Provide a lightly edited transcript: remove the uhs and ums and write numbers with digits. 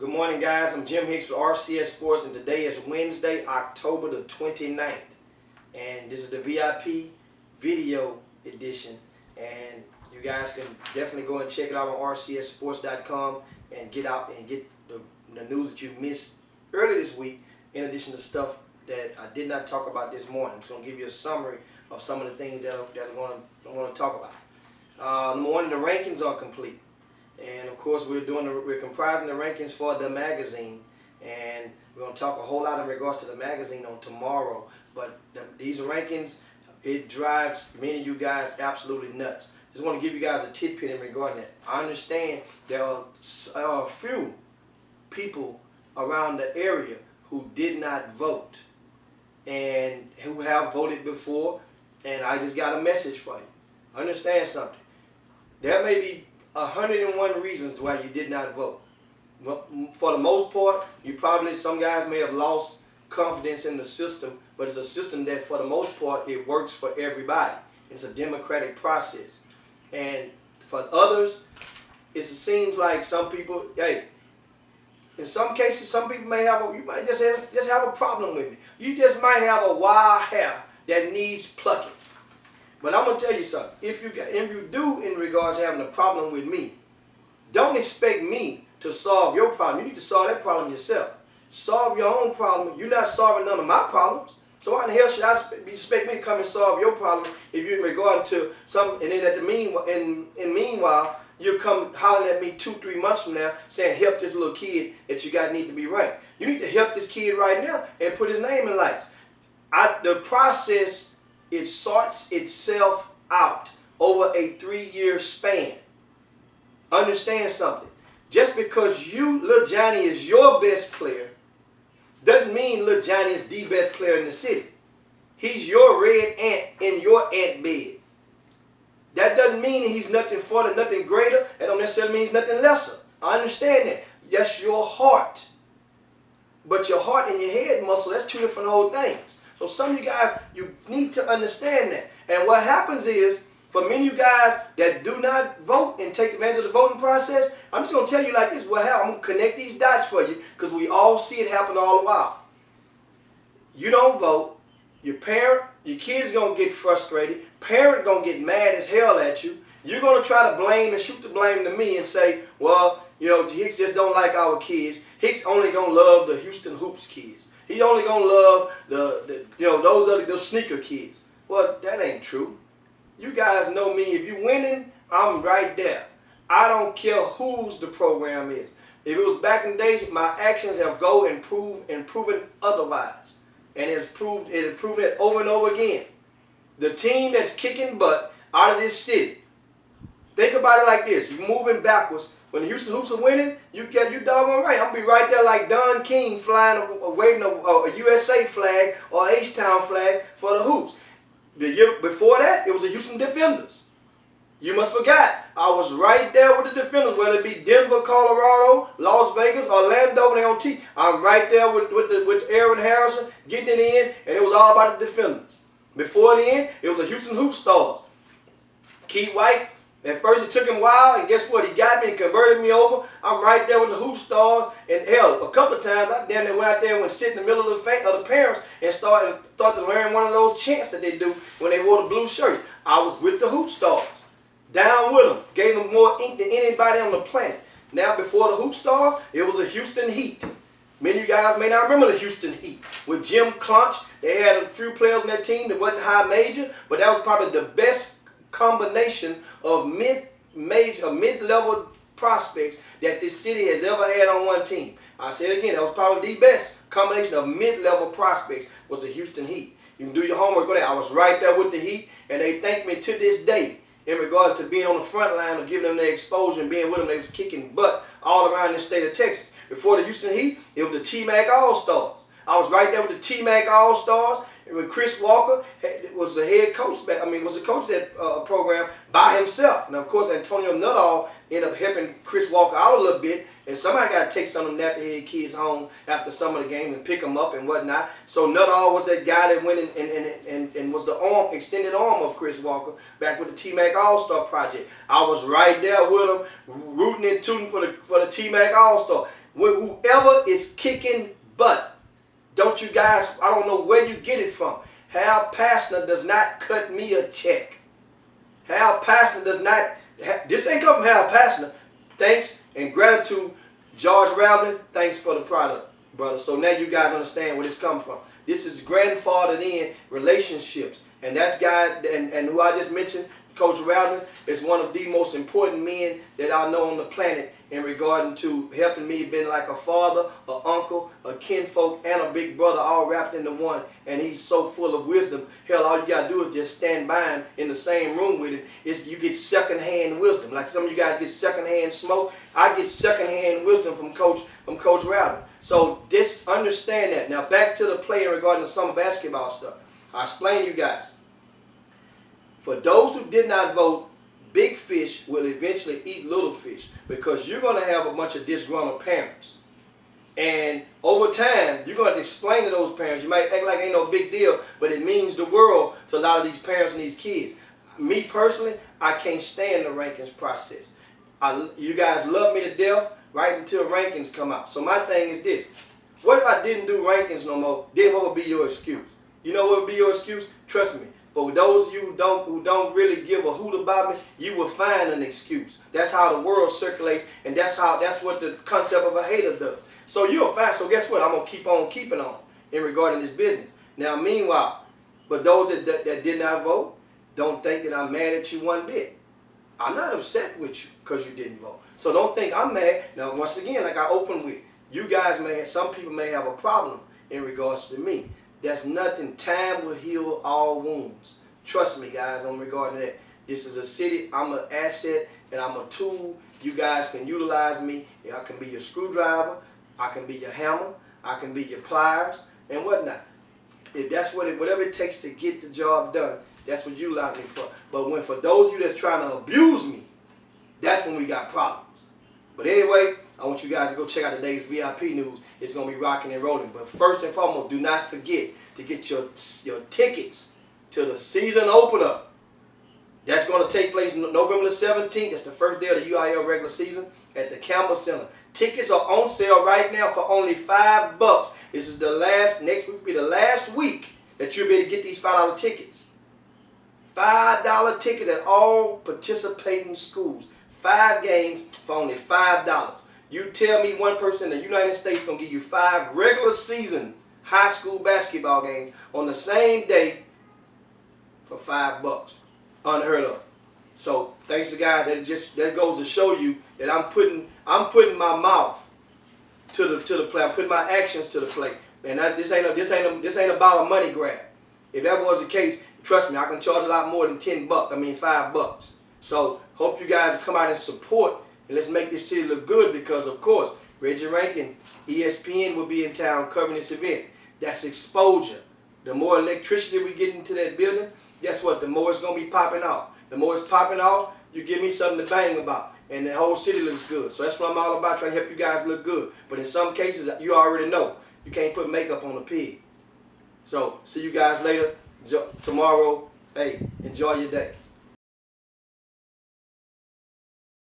Good morning, guys. I'm Jim Hicks for RCS Sports, and today is Wednesday, October the 29th. And this is the VIP video edition. And you guys can definitely go and check it out on rcsports.com and get the news that you missed earlier this week, in addition to stuff that I did not talk about this morning. I'm just going to give you a summary of some of the things that I'm going to talk about. Number one, the rankings are complete. And of course, we're comprising the rankings for the magazine, and we're going to talk a whole lot in regards to the magazine on tomorrow. But these rankings, it drives many of you guys absolutely nuts. Just want to give you guys a tidbit in regarding that. I understand there are a few people around the area who did not vote and who have voted before, and I just got a message for you. Understand something. There may be 101 reasons why you did not vote. Well, for the most part, some guys may have lost confidence in the system, but it's a system that for the most part, it works for everybody. It's a democratic process. And for others, it seems like some people, hey, in some cases, some people you might just have a problem with me. You just might have a wild hair that needs plucking. But I'm going to tell you something. If you do in regards to having a problem with me, don't expect me to solve your problem. You need to solve that problem yourself. Solve your own problem. You're not solving none of my problems. So why in the hell should I expect me to come and solve your problem if you're in regard to some, and then meanwhile, you come hollering at me 2-3 months from now saying, help this little kid that you got need to be right. You need to help this kid right now and put his name in lights. The process, it sorts itself out over a 3-year span. Understand something. Just because Lil Johnny is your best player doesn't mean Lil Johnny is the best player in the city. He's your red ant in your ant bed. That doesn't mean he's nothing further, nothing greater. That don't necessarily mean he's nothing lesser. I understand that. That's your heart. But your heart and your head muscle, that's two different whole things. So some of you guys, you need to understand that. And what happens is, for many of you guys that do not vote and take advantage of the voting process, I'm just going to tell you like this. Well, I'm going to connect these dots for you because we all see it happen all the while. You don't vote. Your kid is going to get frustrated. Parent going to get mad as hell at you. You're going to try to blame and shoot the blame to me and say, well, Hicks just don't like our kids. Hicks only going to love the Houston Hoops kids. He only gonna love those sneaker kids. Well, that ain't true. You guys know me. If you winning, I'm right there. I don't care whose the program is. If it was back in the days, my actions have proven otherwise, and it has proven it over and over again. The team that's kicking butt out of this city. Think about it like this: you're moving backwards. When the Houston Hoops are winning, you doggone right. I'm going to be right there like Don King waving a USA flag or H-Town flag for the Hoops. The year before that, it was the Houston Defenders. You must forgot, I was right there with the Defenders, whether it be Denver, Colorado, Las Vegas, Orlando, and they on T. I'm right there with Aaron Harrison getting it in, and it was all about the Defenders. Before then, it was the Houston Hoop Stars. Keith White. At first, it took him a while, and guess what? He got me and converted me over. I'm right there with the Hoop Stars. And hell, a couple of times, I damn near went out there and sit in the middle of the parents and started to learn one of those chants that they do when they wore the blue shirts. I was with the Hoop Stars. Down with them. Gave them more ink than anybody on the planet. Now, before the Hoop Stars, it was the Houston Heat. Many of you guys may not remember the Houston Heat. With Jim Clunch, they had a few players on that team that wasn't high major, but that was probably the best combination of mid-level prospects that this city has ever had on one team. I say it again, that was probably the best combination of mid-level prospects was the Houston Heat. You can do your homework on that. I was right there with the Heat, and they thank me to this day in regard to being on the front line of giving them their exposure and being with them. They was kicking butt all around the state of Texas. Before the Houston Heat, it was the T-Mac All-Stars. I was right there with the T-Mac All-Stars. And when Chris Walker was the head coach, was the coach of that program by himself. Now, of course, Antonio Nuttall ended up helping Chris Walker out a little bit, and somebody got to take some of them nappy-head kids home after some of the game and pick them up and whatnot. So Nuttall was that guy that went and was the extended arm of Chris Walker back with the T-Mac All-Star project. I was right there with him, rooting and tooting for the T-Mac All-Star. Whoever is kicking butt, don't you guys, I don't know where you get it from. Hal Pastner does not cut me a check. Hal Pastner does not, this ain't come from Hal Pastner. Thanks and gratitude, George Ravlin, thanks for the product, brother. So now you guys understand where this comes from. This is grandfathered in relationships. And that's guy, and who I just mentioned, Coach Ravlin, is one of the most important men that I know on the planet in regard to helping me, been like a father, an uncle, a kinfolk, and a big brother all wrapped into one. And he's so full of wisdom. Hell, all you got to do is just stand by him in the same room with him. You get secondhand wisdom. Like some of you guys get secondhand smoke, I get secondhand wisdom from Coach Ravlin. So just understand that. Now back to the play regarding the summer basketball stuff. I explained to you guys. For those who did not vote, big fish will eventually eat little fish, because you're going to have a bunch of disgruntled parents. And over time, you're going to explain to those parents. You might act like it ain't no big deal, but it means the world to a lot of these parents and these kids. Me personally, I can't stand the rankings process. You guys love me to death right until rankings come out. So my thing is this. What if I didn't do rankings no more? Then what would be your excuse? You know what would be your excuse? Trust me. For those of you who don't really give a hoot about me, you will find an excuse. That's how the world circulates, and that's what the concept of a hater does. So you'll find. So guess what? I'm gonna keep on keeping on in regarding this business. Now, meanwhile, but those that did not vote, don't think that I'm mad at you one bit. I'm not upset with you because you didn't vote. So don't think I'm mad. Now, once again, like I opened with, you guys some people may have a problem in regards to me. That's nothing. Time will heal all wounds. Trust me, guys, on regarding that. This is a city. I'm an asset and I'm a tool. You guys can utilize me. I can be your screwdriver. I can be your hammer. I can be your pliers and whatnot. If that's whatever it takes to get the job done, that's what you utilize me for. But for those of you that's trying to abuse me, that's when we got problems. But anyway, I want you guys to go check out today's VIP news. It's going to be rocking and rolling. But first and foremost, do not forget to get your tickets to the season opener. That's going to take place November the 17th. That's the first day of the UIL regular season at the Campbell Center. Tickets are on sale right now for only $5. This is next week will be the last week that you'll be able to get these $5 tickets. $5 tickets at all participating schools. 5 games for only $5. You tell me one person in the United States is going to give you 5 regular season high school basketball games on the same day for $5. Unheard of. So thanks to God, that goes to show you that I'm putting my mouth to the play. I'm putting my actions to the play. And this ain't about a money grab. If that was the case, trust me, I can charge a lot more than $5. So hope you guys come out and support, and let's make this city look good, because of course Reggie Rankin, ESPN will be in town covering this event. That's exposure. The more electricity we get into that building, guess what? The more it's gonna be popping off. The more it's popping off, you give me something to bang about, and the whole city looks good. So that's what I'm all about, trying to help you guys look good. But in some cases, you already know you can't put makeup on a pig. So see you guys later tomorrow. Hey, enjoy your day.